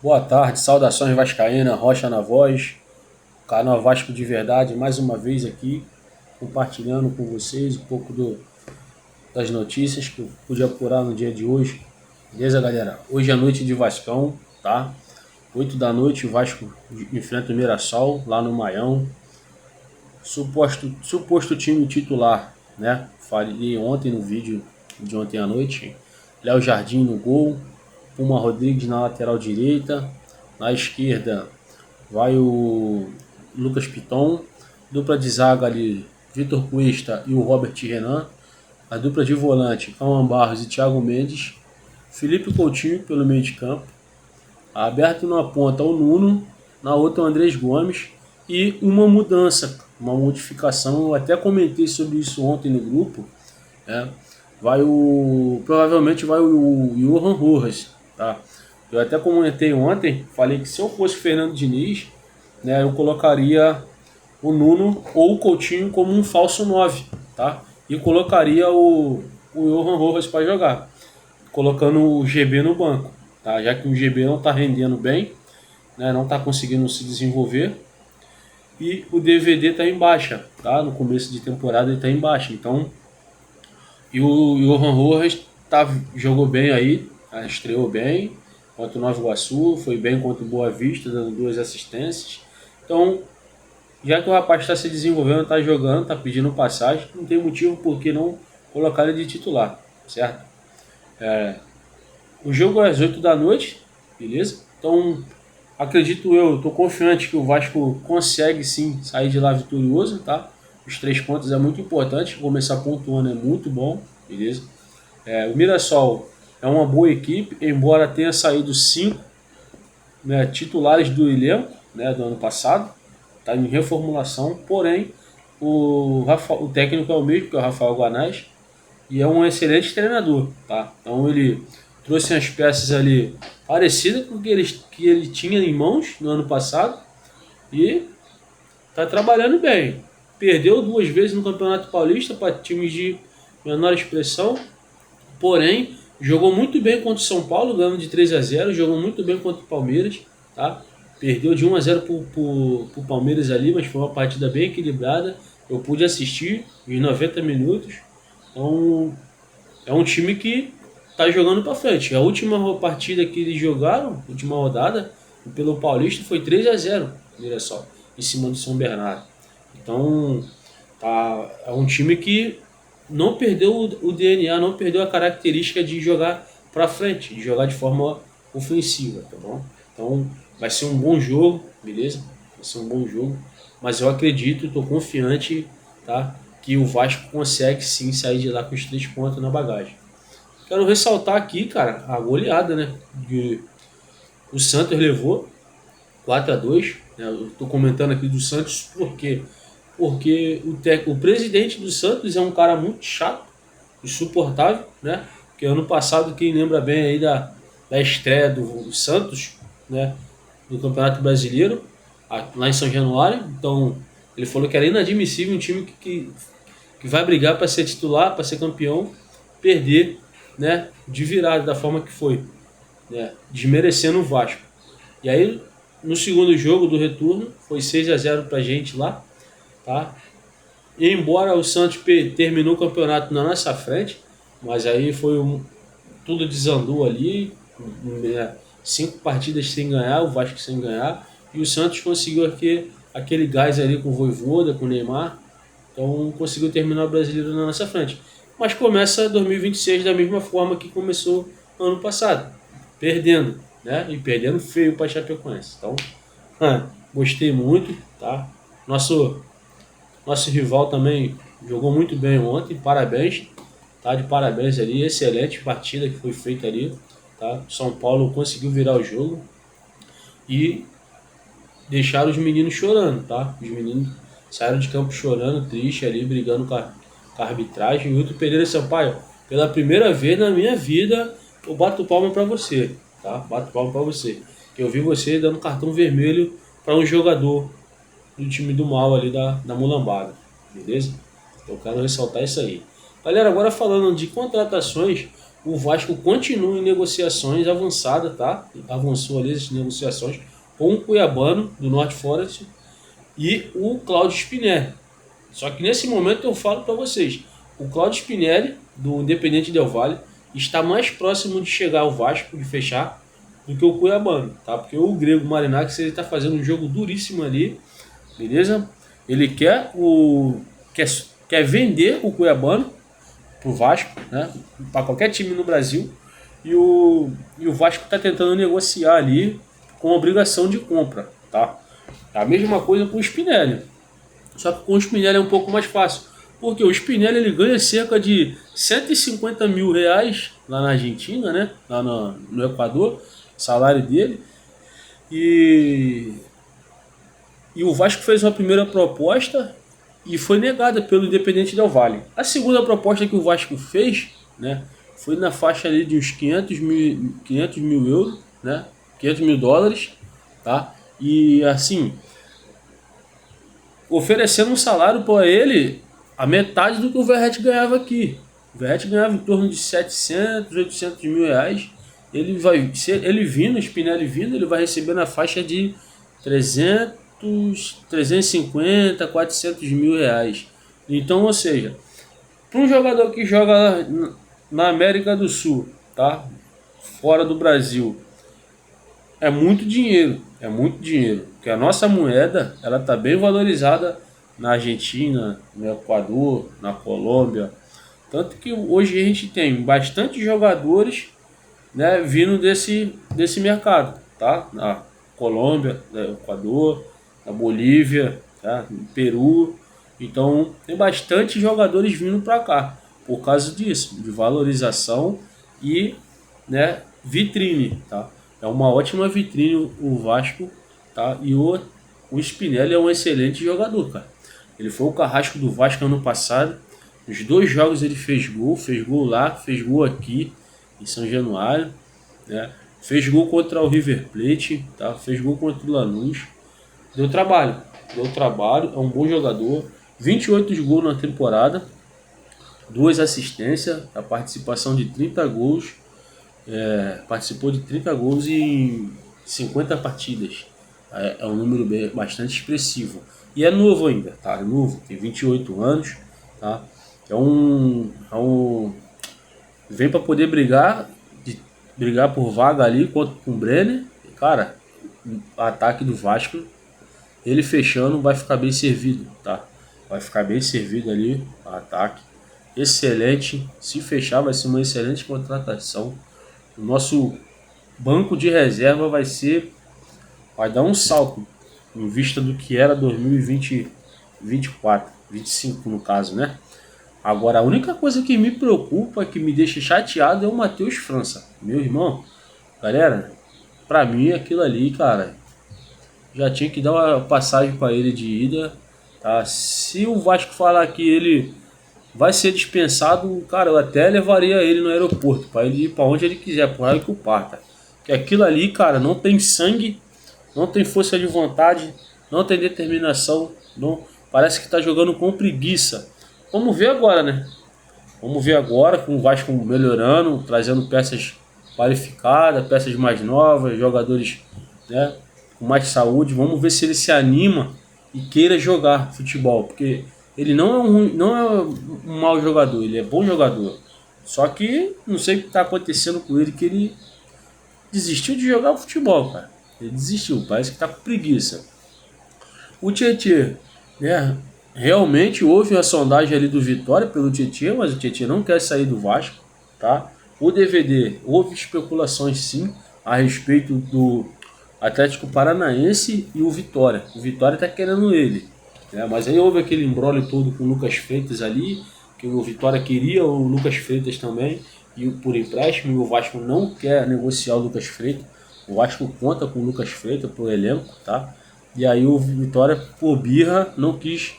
Boa tarde, saudações vascaína, Rocha na voz, canal Vasco de Verdade, mais uma vez aqui, compartilhando com vocês um pouco das notícias que eu pude apurar no dia de hoje. Beleza, galera? Hoje é noite de Vascão, tá? 8 da noite, o Vasco enfrenta o Mirassol, lá no Maião. Suposto time titular, né? Falei ontem no vídeo de ontem à noite. Léo Jardim no gol, Puma Rodrigues na lateral direita, na esquerda vai o Lucas Piton, dupla de zaga ali, Vitor Cuesta e o Robert Renan, a dupla de volante, Cauã Barros e Thiago Mendes, Felipe Coutinho pelo meio de campo, aberto na ponta o Nuno, na outra o Andrés Gomes, e uma mudança, uma modificação, eu até comentei sobre isso ontem no grupo, né? Provavelmente vai o Johan Rojas, tá? Eu até comentei ontem, falei que se eu fosse Fernando Diniz, né, eu colocaria o Nuno ou o Coutinho como um falso 9, tá? E colocaria o Johan Rojas para jogar, colocando o GB no banco, tá? Já que o GB não está rendendo bem, né, não está conseguindo se desenvolver, e o DVD está em baixa, tá? No começo de temporada ele está em baixa, então e o Johan Rojas jogou bem aí, estreou bem contra o Nova Iguaçu, foi bem contra o Boa Vista, dando 2 assistências. Então, já que o rapaz está se desenvolvendo, está jogando, está pedindo passagem, não tem motivo por que não colocar ele de titular, certo? O jogo é às 8 da noite, beleza? Então, acredito eu, estou confiante que o Vasco consegue sim sair de lá vitorioso, tá? Os 3 pontos é muito importante, começar pontuando é muito bom, beleza? O Mirassol é uma boa equipe, embora tenha saído 5, né, titulares do elenco, né, do ano passado, está em reformulação, porém o técnico é o mesmo, que é o Rafael Guanais, e é um excelente treinador, tá? Então ele trouxe as peças ali parecidas com o que ele tinha em mãos no ano passado e está trabalhando bem. Perdeu 2 vezes no Campeonato Paulista para times de menor expressão, porém jogou muito bem contra o São Paulo, ganhando de 3-0, jogou muito bem contra o Palmeiras, tá? Perdeu de 1-0 pro Palmeiras ali, mas foi uma partida bem equilibrada. Eu pude assistir em 90 minutos. Então, é um time que está jogando para frente. A última partida que eles jogaram, última rodada, pelo Paulista, foi 3-0, olha só, em cima do São Bernardo. Então, é um time que não perdeu o DNA, não perdeu a característica de jogar para frente, de jogar de forma ofensiva, tá bom? Então, vai ser um bom jogo, beleza? Vai ser um bom jogo, mas eu acredito, estou confiante, tá? Que o Vasco consegue sim sair de lá com os 3 pontos na bagagem. Quero ressaltar aqui, cara, a goleada, né? Que o Santos levou 4-2, né? Eu tô comentando aqui do Santos por quê? Porque o presidente do Santos é um cara muito chato, insuportável, né? Porque ano passado, quem lembra bem aí da estreia do Santos, né? No Campeonato Brasileiro, lá em São Januário. Então, ele falou que era inadmissível um time que vai brigar para ser titular, para ser campeão, perder, né? De virada, da forma que foi, né? Desmerecendo o Vasco. E aí, no segundo jogo do retorno, foi 6-0 pra gente lá, tá? E embora o Santos terminou o campeonato na nossa frente, mas aí tudo desandou ali, né? 5 partidas sem ganhar, o Vasco sem ganhar, e o Santos conseguiu aquele gás ali com o Vojvoda, com o Neymar, então conseguiu terminar o Brasileiro na nossa frente. Mas começa 2026 da mesma forma que começou ano passado, perdendo, né? E perdendo feio para a Chapecoense. Então, gostei muito, tá? Nosso rival também jogou muito bem ontem, parabéns, tá? De parabéns ali, excelente partida que foi feita ali, tá? São Paulo conseguiu virar o jogo e deixaram os meninos chorando, tá? Os meninos saíram de campo chorando, triste ali, brigando com a arbitragem. E o Hilton Pereira Sampaio, pela primeira vez na minha vida, eu bato palma pra você, tá? Bato palma pra você. Eu vi você dando cartão vermelho para um jogador do time do mal ali da mulambada, beleza? Eu quero ressaltar isso aí. Galera, agora falando de contratações, o Vasco continua em negociações avançadas, tá? Avançou ali as negociações com o Cuiabano, do Norte Forest, e o Cláudio Spinelli. Só que nesse momento eu falo para vocês, o Cláudio Spinelli, do Independente Del Valle, está mais próximo de chegar ao Vasco, de fechar, do que o Cuiabano, tá? Porque o Grego Marinakis, ele está fazendo um jogo duríssimo ali, beleza? Ele quer vender o Cuiabano pro Vasco, né? Para qualquer time no Brasil, e o Vasco está tentando negociar ali com obrigação de compra, tá? A mesma coisa com o Spinelli. Só que com o Spinelli é um pouco mais fácil. Porque o Spinelli ele ganha cerca de 150 mil reais lá na Argentina, né? Lá no Equador, salário dele. E, e o Vasco fez uma primeira proposta e foi negada pelo Independente Del Valle. A segunda proposta que o Vasco fez, né? Foi na faixa ali de uns 500 mil euros, né? 500 mil dólares, tá? E assim, oferecendo um salário para ele a metade do que o Verratti ganhava aqui. O Verratti ganhava em torno de 700, 800 mil reais. Ele vindo, o Spinelli vindo, ele vai receber na faixa de 300, 350, 400 mil reais. Então, ou seja, para um jogador que joga na América do Sul, tá? Fora do Brasil, é muito dinheiro, é muito dinheiro. Porque a nossa moeda, ela tá bem valorizada na Argentina, no Equador, na Colômbia. Tanto que hoje a gente tem bastante jogadores, né, vindo desse mercado, tá? Na Colômbia, no Equador, na Bolívia, tá? No Peru. Então tem bastante jogadores vindo para cá por causa disso, de valorização e, né, vitrine, tá? É uma ótima vitrine o Vasco, tá? E o Spinelli é um excelente jogador, cara. Ele foi o carrasco do Vasco ano passado. Nos 2 jogos ele fez gol lá, fez gol aqui em São Januário, né? Fez gol contra o River Plate, tá? Fez gol contra o Lanús. Deu trabalho, é um bom jogador. 28 gols na temporada, 2 assistências, a participação de 30 gols. Participou de 30 gols em 50 partidas. É um número bastante expressivo. E é novo ainda, tá? É novo, tem 28 anos, tá? Vem para poder brigar por vaga ali com o Brenner. Cara, o ataque do Vasco, ele fechando, vai ficar bem servido, tá? Vai ficar bem servido ali, o ataque. Excelente, se fechar vai ser uma excelente contratação. O nosso banco de reserva vai dar um salto em vista do que era 2020, 24, 25 no caso, né? Agora a única coisa que me preocupa, que me deixa chateado é o Matheus França. Meu irmão, galera, pra mim aquilo ali, cara, já tinha que dar uma passagem para ele de ida, tá? Se o Vasco falar que ele vai ser dispensado, cara, eu até levaria ele no aeroporto, para ele ir para onde ele quiser, por raio que o parta. Que aquilo ali, cara, não tem sangue, não tem força de vontade, não tem determinação, não, parece que tá jogando com preguiça. Vamos ver agora, né? Vamos ver agora com o Vasco melhorando, trazendo peças qualificadas, peças mais novas, jogadores, né, com mais saúde. Vamos ver se ele se anima e queira jogar futebol, porque ele não é um mau jogador, ele é bom jogador. Só que não sei o que está acontecendo com ele, que ele desistiu de jogar futebol, cara. Ele desistiu, parece que está com preguiça. O Tietê, né? Realmente houve a sondagem ali do Vitória pelo Tietê, mas o Tietê não quer sair do Vasco, tá? O DVD, houve especulações sim a respeito do Atlético Paranaense e o Vitória. O Vitória está querendo ele, né? Mas aí houve aquele imbróglio todo com o Lucas Freitas ali, que o Vitória queria o Lucas Freitas também, e por empréstimo, e o Vasco não quer negociar o Lucas Freitas. O Vasco conta com o Lucas Freitas pro elenco, tá? E aí o Vitória, por birra, não quis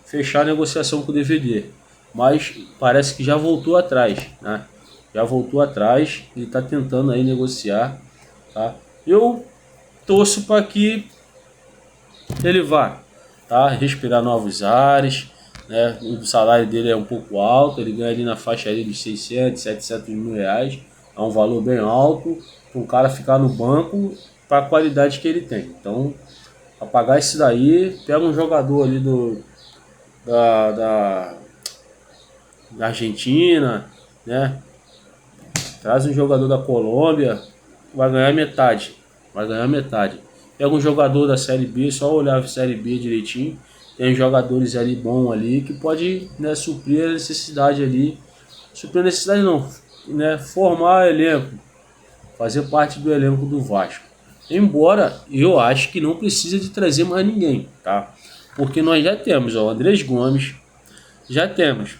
fechar a negociação com o DVD. Mas parece que já voltou atrás, né? Já voltou atrás, ele está tentando aí negociar, tá? Eu torço para que ele vá, tá? Respirar novos ares, né? O salário dele é um pouco alto, ele ganha ali na faixa ali de 600, 700 mil reais. É um valor bem alto para um cara ficar no banco para a qualidade que ele tem. Então, para pagar isso daí, pega um jogador ali da, da, da Argentina, né? Traz um jogador da Colômbia, vai ganhar metade. Vai ganhar metade. Pega um jogador da Série B, só olhar a Série B direitinho. Tem jogadores ali bons ali que pode, né, suprir a necessidade ali. Suprir a necessidade não, né? Formar elenco. Fazer parte do elenco do Vasco. Embora eu acho que não precisa de trazer mais ninguém, tá? Porque nós já temos ó, o Andrés Gomes, já temos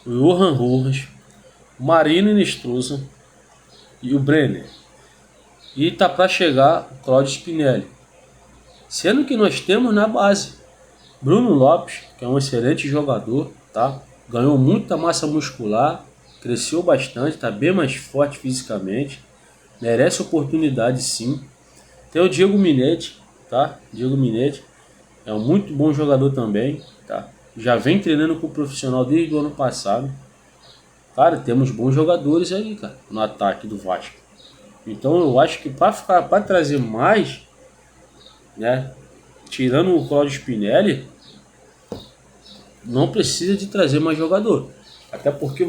o Johan Rojas, o Marino Inestrosa e o Brenner. E tá para chegar o Claudio Spinelli. Sendo que nós temos na base Bruno Lopes, que é um excelente jogador, tá? Ganhou muita massa muscular, cresceu bastante, tá bem mais forte fisicamente, merece oportunidade sim. Tem o Diego Minetti, tá? Diego Minetti é um muito bom jogador também, tá? Já vem treinando com o profissional desde o ano passado. Cara, temos bons jogadores aí, cara, no ataque do Vasco. Então eu acho que para trazer mais, né, tirando o Claudio Spinelli, não precisa de trazer mais jogador. Até porque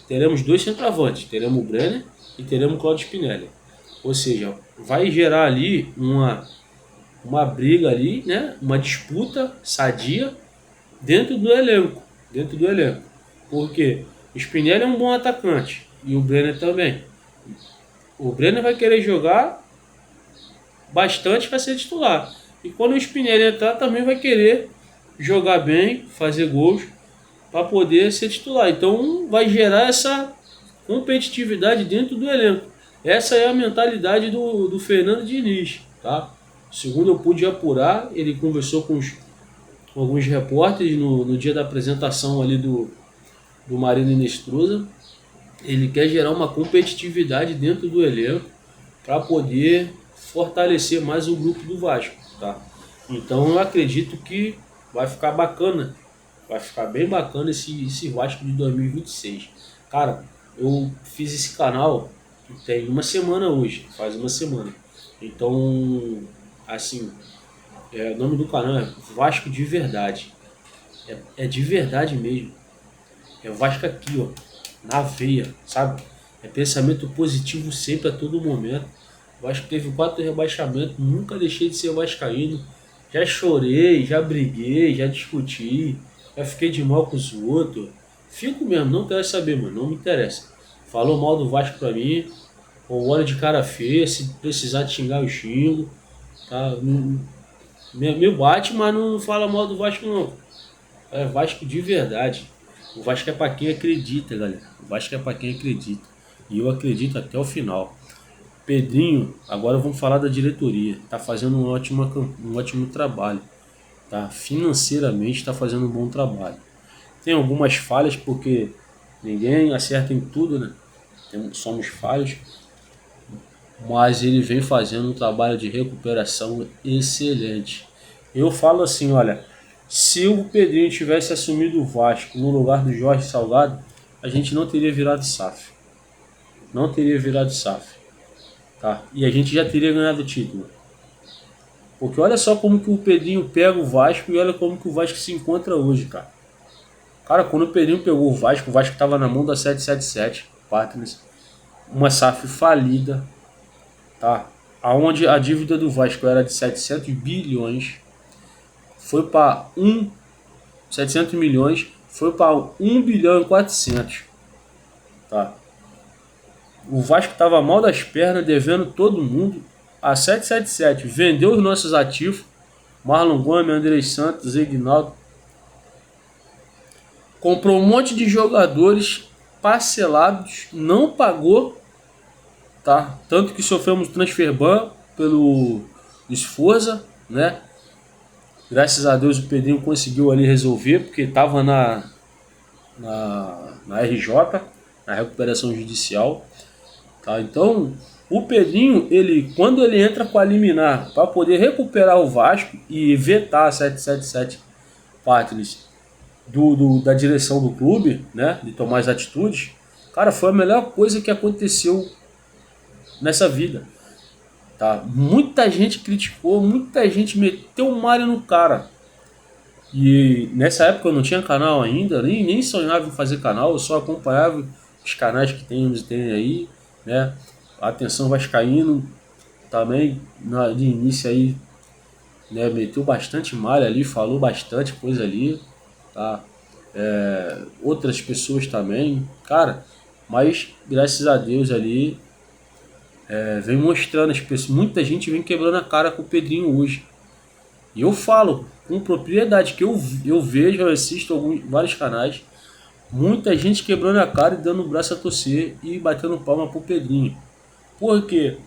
teremos dois centroavantes, teremos o Brenner e teremos o Claudio Spinelli. Ou seja, vai gerar ali uma briga ali, né, uma disputa sadia dentro do elenco, Porque o Spinelli é um bom atacante e o Brenner também. O Brenner vai querer jogar bastante para ser titular. E quando o Spinelli entrar, também vai querer jogar bem, fazer gols para poder ser titular. Então vai gerar essa competitividade dentro do elenco. Essa é a mentalidade do Fernando Diniz, tá? Segundo eu pude apurar, ele conversou com alguns repórteres no dia da apresentação ali do Marino Inestrosa. Ele quer gerar uma competitividade dentro do elenco para poder fortalecer mais o grupo do Vasco, tá? Então eu acredito que vai ficar bacana, vai ficar bem bacana esse Vasco de 2026. Cara, eu fiz esse canal tem uma semana hoje, faz uma semana. Então, assim, o nome do canal é Vasco de Verdade. É de verdade mesmo. É Vasco aqui, ó, na veia, sabe? É pensamento positivo sempre a todo momento. O Vasco teve 4 rebaixamentos, nunca deixei de ser vascaíno. Já chorei, já briguei, já discuti, já fiquei de mal com os outros. Fico mesmo, não quero saber, mano, não me interessa. Falou mal do Vasco pra mim, ou olha de cara feia, se precisar de xingar eu xingo. Tá? Me bate, mas não fala mal do Vasco não. É Vasco de verdade. O Vasco é pra quem acredita, galera. O Vasco é pra quem acredita. E eu acredito até o final. Pedrinho, agora vamos falar da diretoria. Tá fazendo um ótimo trabalho. Tá? Financeiramente está fazendo um bom trabalho. Tem algumas falhas porque ninguém acerta em tudo, né? Somos falhos. Mas ele vem fazendo um trabalho de recuperação excelente. Eu falo assim, olha, se o Pedrinho tivesse assumido o Vasco no lugar do Jorge Salgado, a gente não teria virado SAF. Não teria virado SAF. Tá? E a gente já teria ganhado o título. Porque olha só como que o Pedrinho pega o Vasco e olha como que o Vasco se encontra hoje, cara. Cara, quando o Pedrinho pegou o Vasco estava na mão da 777 Partners, uma SAF falida, tá? Aonde a dívida do Vasco era de 700 bilhões, foi para 700 milhões, foi para 1 bilhão e 400, tá? O Vasco estava mal das pernas, devendo todo mundo. A 777 vendeu os nossos ativos, Marlon Gomes, Andrei Santos, Ignaldo. Comprou um monte de jogadores parcelados, não pagou, tá? Tanto que sofremos transfer ban pelo Esforza, né? Graças a Deus o Pedrinho conseguiu ali resolver, porque estava na RJ, na recuperação judicial. Tá? Então, o Pedrinho, quando ele entra com a liminar para poder recuperar o Vasco e vetar a 777 Partners da direção do clube, né, de tomar as atitudes, cara, foi a melhor coisa que aconteceu nessa vida. Tá? Muita gente criticou, muita gente meteu o Mário no cara. E nessa época eu não tinha canal ainda, nem sonhava em fazer canal, eu só acompanhava os canais que tem aí, né? Atenção Vascaíno também, de início aí, né? Meteu bastante malha ali, falou bastante coisa ali, tá? Outras pessoas também, cara, mas graças a Deus ali, vem mostrando as pessoas, muita gente vem quebrando a cara com o Pedrinho hoje. E eu falo com propriedade que eu vejo, eu assisto vários canais, muita gente quebrando a cara e dando o braço a torcer e batendo palma pro Pedrinho. Porque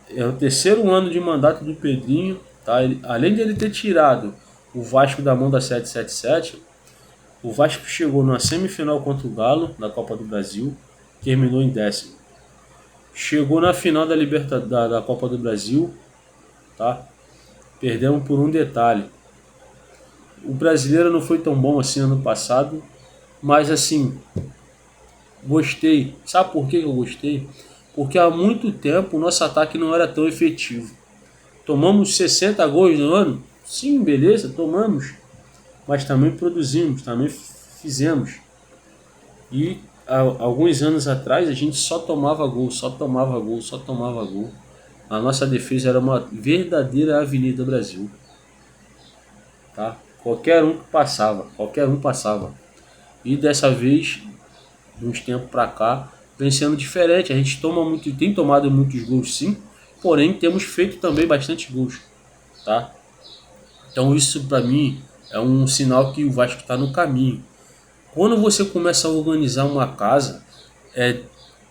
é o terceiro ano de mandato do Pedrinho, tá? Além de ele ter tirado o Vasco da mão da 777, o Vasco chegou na semifinal contra o Galo, na Copa do Brasil, terminou em 10º. Chegou na final da Copa do Brasil, tá? Perdemos por um detalhe. O brasileiro não foi tão bom assim ano passado, mas assim, gostei. Sabe por que eu gostei? Porque há muito tempo o nosso ataque não era tão efetivo. Tomamos 60 gols no ano? Sim, beleza, tomamos. Mas também produzimos, também fizemos. E há alguns anos atrás a gente só tomava gol, só tomava gol, só tomava gol. A nossa defesa era uma verdadeira Avenida Brasil. Tá? Qualquer um passava. E dessa vez, de uns tempos pra cá, vem sendo diferente. A gente tem tomado muitos gols sim, porém temos feito também bastante gols, tá? Então isso pra mim é um sinal que o Vasco está no caminho. Quando você começa a organizar uma casa,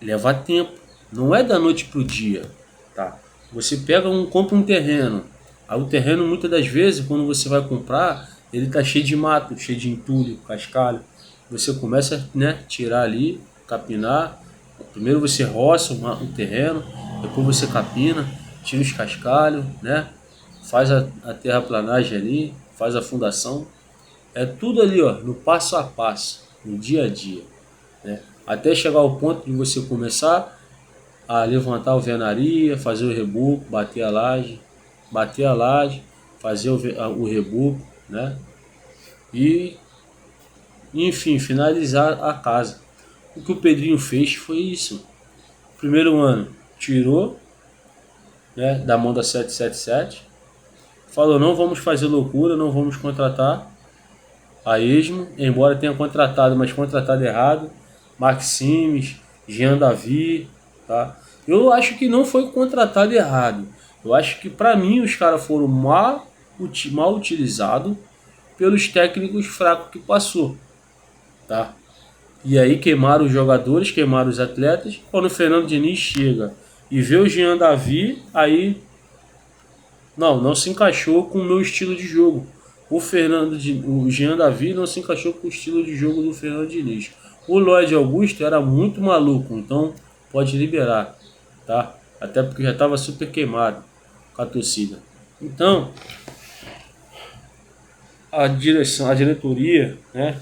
leva tempo, não é da noite pro dia, tá? Você compra um terreno, aí o terreno muitas das vezes quando você vai comprar, ele tá cheio de mato, cheio de entulho, cascalho. Você começa, né, tirar ali, capinar. Primeiro você roça o terreno, depois você capina, tira os cascalhos, né? Faz a terraplanagem ali, faz a fundação. É tudo ali, ó, no passo a passo, no dia a dia, né? Até chegar ao ponto de você começar a levantar a alvenaria, fazer o reboco, bater a laje, fazer o reboco, né? E, enfim, finalizar a casa. O que o Pedrinho fez foi isso. Primeiro ano, tirou, né, da mão da 777, falou, não vamos fazer loucura, não vamos contratar a esmo, embora tenha contratado, mas contratado errado, Maximes, Jean Davi, tá? Eu acho que não foi contratado errado. Eu acho que para mim os caras foram mal utilizados pelos técnicos fracos que passou, tá? E aí queimaram os jogadores, queimaram os atletas. Quando o Fernando Diniz chega e vê o Jean Davi, aí não se encaixou com o meu estilo de jogo. O Jean Davi não se encaixou com o estilo de jogo do Fernando Diniz. O Lloyd Augusto era muito maluco, então pode liberar, tá? Até porque já estava super queimado com a torcida. Então, a diretoria, né,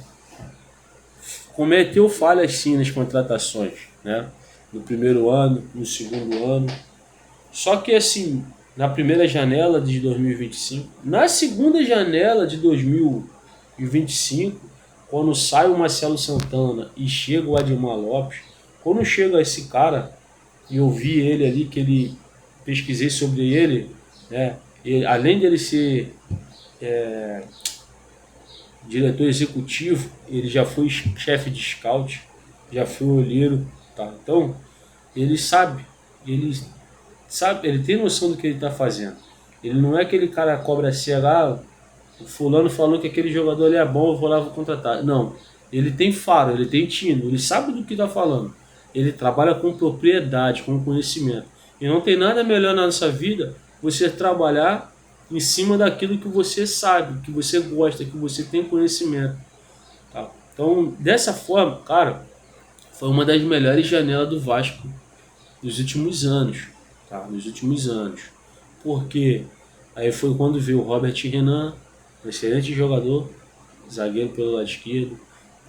cometeu falhas sim nas contratações, né? No primeiro ano, no segundo ano. Só que assim, na primeira janela de 2025, na segunda janela de 2025, quando sai o Marcelo Santana e chega o Adilmar Lopes, quando chega esse cara, e eu vi ele ali, pesquisei sobre ele, né? Além dele ser diretor executivo, ele já foi chefe de scout, já foi olheiro, tá? Então, ele sabe, ele tem noção do que ele está fazendo. Ele não é aquele cara cobra cega, o fulano falou que aquele jogador ali é bom, eu vou lá vou contratar. Não, ele tem faro, ele tem tino, ele sabe do que está falando. Ele trabalha com propriedade, com conhecimento. E não tem nada melhor na nossa vida você trabalhar em cima daquilo que você sabe, que você gosta, que você tem conhecimento. Tá? Então, dessa forma, cara, foi uma das melhores janelas do Vasco nos últimos anos. Tá? Nos últimos anos. Porque aí foi quando veio o Robert Renan, um excelente jogador, zagueiro pelo lado esquerdo.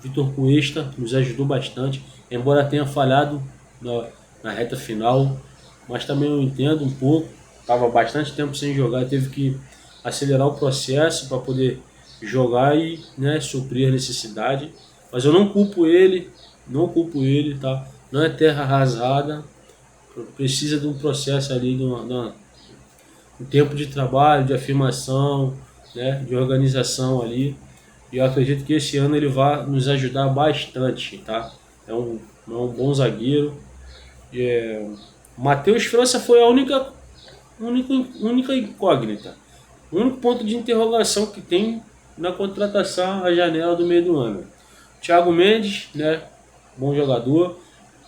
Vitor Cuesta nos ajudou bastante, embora tenha falhado na reta final, mas também eu entendo um pouco, estava bastante tempo sem jogar, teve que acelerar o processo para poder jogar e, né, suprir a necessidade. Mas eu não culpo ele, tá? Não é terra arrasada, precisa de um processo ali, um tempo de trabalho, de afirmação, né, de organização ali. E eu acredito que esse ano ele vai nos ajudar bastante, tá? É um bom zagueiro. Matheus França foi a única incógnita. O único ponto de interrogação que tem na contratação, a janela do meio do ano. Thiago Mendes, né? Bom jogador.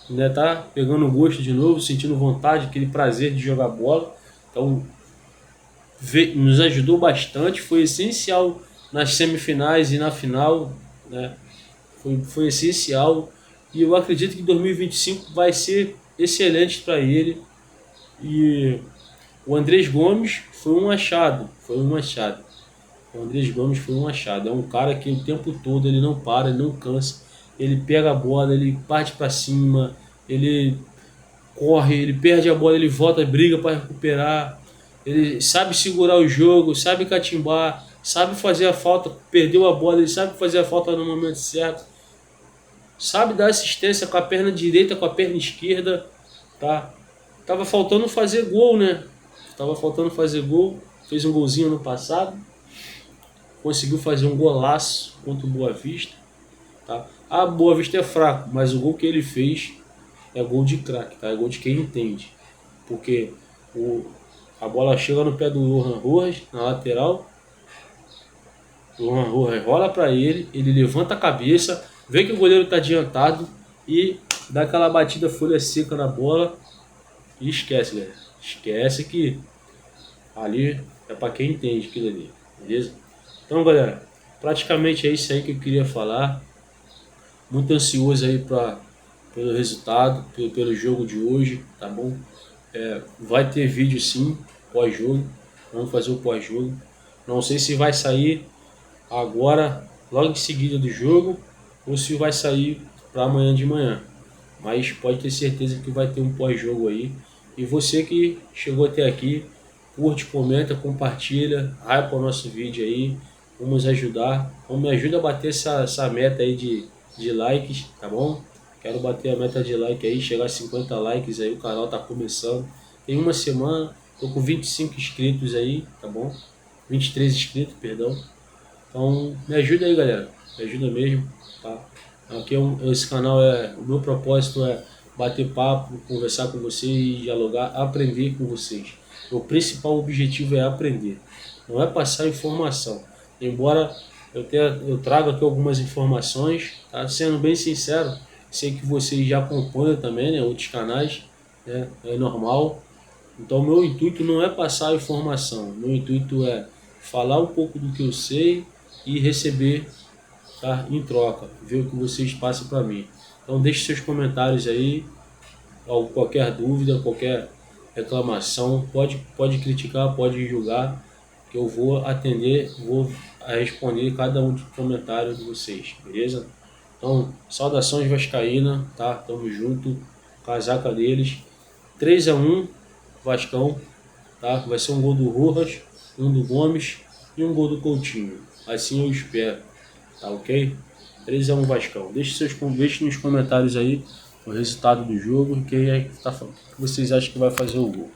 Né, tá pegando gosto de novo, sentindo vontade, aquele prazer de jogar bola. Então, nos ajudou bastante, foi essencial nas semifinais e na final, né? Foi essencial. E eu acredito que 2025 vai ser excelente para ele. E o Andrés Gomes foi um achado. O Andrés Gomes foi um achado. É um cara que o tempo todo ele não para, ele não cansa. Ele pega a bola, ele parte para cima, ele corre, ele perde a bola, ele volta, briga para recuperar. Ele sabe segurar o jogo, sabe catimbar, sabe fazer a falta, perdeu a bola, ele sabe fazer a falta no momento certo. Sabe dar assistência com a perna direita, com a perna esquerda, tá? Tava faltando fazer gol, né? Fez um golzinho no passado. Conseguiu fazer um golaço contra o Boa Vista, tá? A Boa Vista é fraco, mas o gol que ele fez é gol de craque, tá? É gol de quem entende. Porque a bola chega no pé do Lohan Rojas, na lateral. O Lohan Rojas rola para ele, ele levanta a cabeça, vê que o goleiro está adiantado e dá aquela batida folha seca na bola e esquece, galera. Esquece que ali é para quem entende aquilo ali, beleza? Então, galera, praticamente é isso aí que eu queria falar. Muito ansioso aí pelo resultado, pelo jogo de hoje, tá bom? Vai ter vídeo sim, pós-jogo. Vamos fazer o pós-jogo. Não sei se vai sair agora, logo em seguida do jogo, ou se vai sair para amanhã de manhã. Mas pode ter certeza que vai ter um pós-jogo aí. E você que chegou até aqui, curte, comenta, compartilha, hypa o nosso vídeo aí. Vamos ajudar. Me ajuda a bater essa meta aí de likes, tá bom? Quero bater a meta de like aí, chegar a 50 likes aí, o canal tá começando. Tem uma semana, tô com 25 inscritos aí, tá bom? 23 inscritos, perdão. Então, me ajuda aí, galera. Me ajuda mesmo, tá? Aqui esse canal o meu propósito é bater papo, conversar com vocês, dialogar, aprender com vocês. O principal objetivo é aprender, não é passar informação. Embora eu traga aqui algumas informações, tá? Sendo bem sincero, sei que vocês já acompanham também, né, outros canais, né, é normal. Então, meu intuito não é passar informação, meu intuito é falar um pouco do que eu sei e receber, tá, em troca, ver o que vocês passam para mim. Então, deixe seus comentários aí, qualquer dúvida, qualquer reclamação, pode criticar, pode julgar, que eu vou atender, vou responder cada um de comentários de vocês, beleza? Então, saudações vascaína, tá? Tamo junto, casaca deles. 3-1, Vascão, tá? Vai ser um gol do Rojas, um do Gomes e um gol do Coutinho. Assim eu espero, tá ok? 3-1 Vascão. Deixe nos comentários aí o resultado do jogo, quem é que vocês acham que vai fazer o gol.